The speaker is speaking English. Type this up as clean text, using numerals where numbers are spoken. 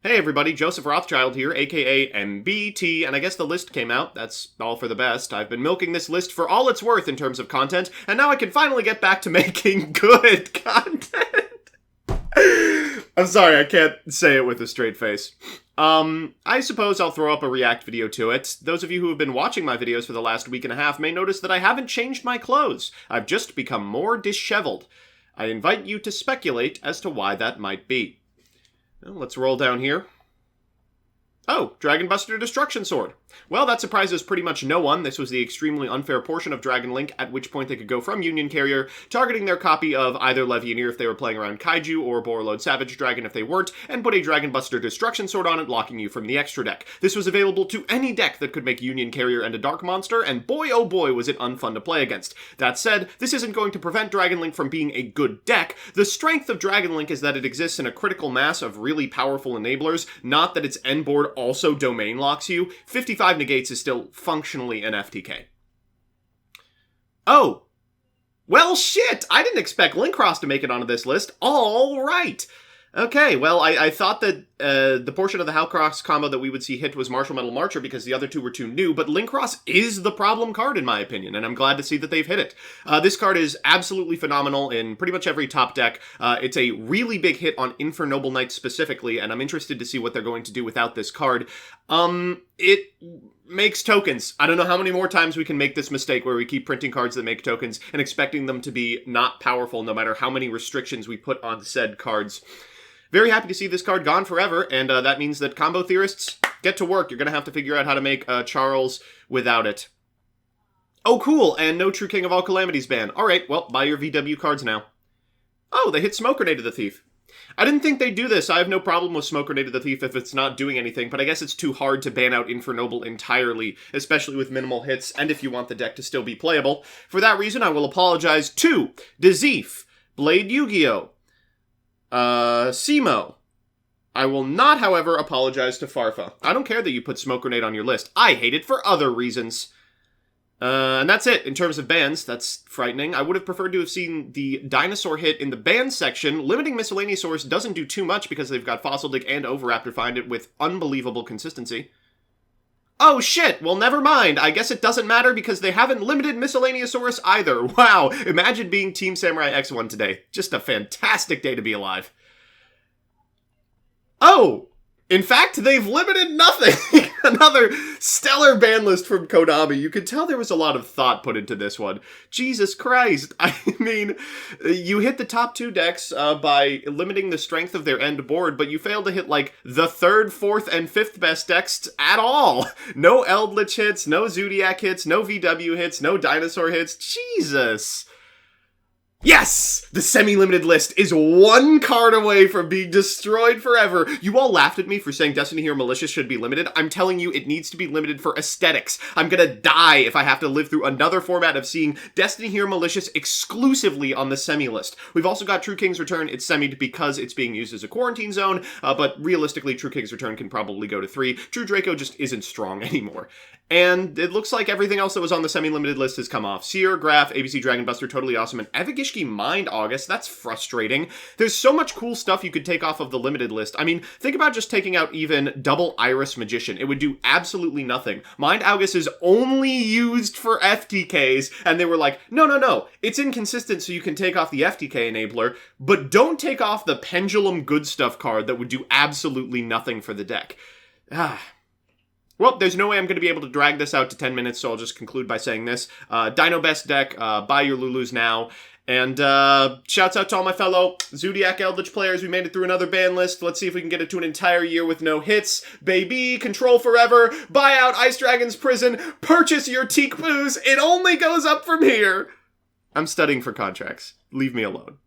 Hey everybody, Joseph Rothschild here, aka MBT, and I guess the list came out. That's all for the best. I've been milking this list for all it's worth in terms of content, and now I can finally get back to making good content. I'm sorry, I can't say it with a straight face. I suppose I'll throw up a react video to it. Those of you who have been watching my videos for the last week and a half may notice that I haven't changed my clothes. I've just become more disheveled. I invite you to speculate as to why that might be. Well, let's roll down here. Oh, Dragon Buster Destruction Sword. Well, that surprises pretty much no one. This was the extremely unfair portion of Dragon Link, at which point they could go from Union Carrier, targeting their copy of either Levianeer if they were playing around Kaiju, or Borreload Savage Dragon if they weren't, and put a Dragon Buster Destruction Sword on it, locking you from the extra deck. This was available to any deck that could make Union Carrier and a Dark Monster, and boy oh boy was it unfun to play against. That said, this isn't going to prevent Dragon Link from being a good deck. The strength of Dragon Link is that it exists in a critical mass of really powerful enablers, not that its end board also domain locks you. 55 negates is still functionally an FTK. Oh! Well, shit! I didn't expect Linkcross to make it onto this list. All right! Okay, well, I thought that the portion of the Halcross combo that we would see hit was Martial Metal Marcher because the other two were too new, but Linkcross is the problem card in my opinion, and I'm glad to see that they've hit it. This card is absolutely phenomenal in pretty much every top deck. It's a really big hit on Infernoble Knights specifically, and I'm interested to see what they're going to do without this card. It makes tokens. I don't know how many more times we can make this mistake where we keep printing cards that make tokens and expecting them to be not powerful no matter how many restrictions we put on said cards. Very happy to see this card gone forever, and that means that combo theorists, get to work. You're going to have to figure out how to make Charles without it. Oh, cool, and no True King of All Calamities ban. Alright, well, buy your VW cards now. Oh, they hit Smoke Grenade of the Thief. I didn't think they'd do this. I have no problem with Smoke Grenade of the Thief if it's not doing anything, but I guess it's too hard to ban out Infernoble entirely, especially with minimal hits, and if you want the deck to still be playable. For that reason, I will apologize to Dezif, Blade Yu-Gi-Oh!, Simo. I will not, however, apologize to Farfa. I don't care that you put Smoke Grenade on your list. I hate it for other reasons. And that's it. In terms of bans, that's frightening. I would have preferred to have seen the Dinosaur hit in the ban section. Limiting Miscellaneous Source doesn't do too much because they've got Fossil Dig and Overraptor find it with unbelievable consistency. Oh shit, well never mind, I guess it doesn't matter because they haven't limited Miscellaneousaurus either. Wow, imagine being Team Samurai X1 today. Just a fantastic day to be alive. Oh! In fact, they've limited nothing! Another stellar ban list from Konami. You could tell there was a lot of thought put into this one. Jesus Christ. I mean, you hit the top two decks by limiting the strength of their end board, but you failed to hit, like, the third, fourth, and fifth best decks at all. No Eldritch hits, no Zodiac hits, no VW hits, no Dinosaur hits. Jesus! Yes! The semi-limited list is one card away from being destroyed forever. You all laughed at me for saying Destiny Hero Malicious should be limited. I'm telling you, it needs to be limited for aesthetics. I'm gonna die if I have to live through another format of seeing Destiny Hero Malicious exclusively on the semi-list. We've also got True King's Return. It's semied because it's being used as a quarantine zone, but realistically, True King's Return can probably go to 3. True Draco just isn't strong anymore. And it looks like everything else that was on the semi-limited list has come off. Seer, Graph, ABC Dragon Buster, Totally Awesome, and Evagishki Mind August. That's frustrating. There's so much cool stuff you could take off of the limited list. I mean, think about just taking out even Double Iris Magician. It would do absolutely nothing. Mind August is only used for FTKs, and they were like, no, it's inconsistent so you can take off the FTK enabler, but don't take off the Pendulum Good Stuff card that would do absolutely nothing for the deck. Well, there's no way I'm going to be able to drag this out to 10 minutes, so I'll just conclude by saying this. Dino Best deck, buy your Lulus now. And shouts out to all my fellow Zodiac Eldritch players. We made it through another ban list. Let's see if we can get it to an entire year with no hits. Baby, control forever. Buy out Ice Dragon's Prison. Purchase your Teak Booze. It only goes up from here. I'm studying for contracts. Leave me alone.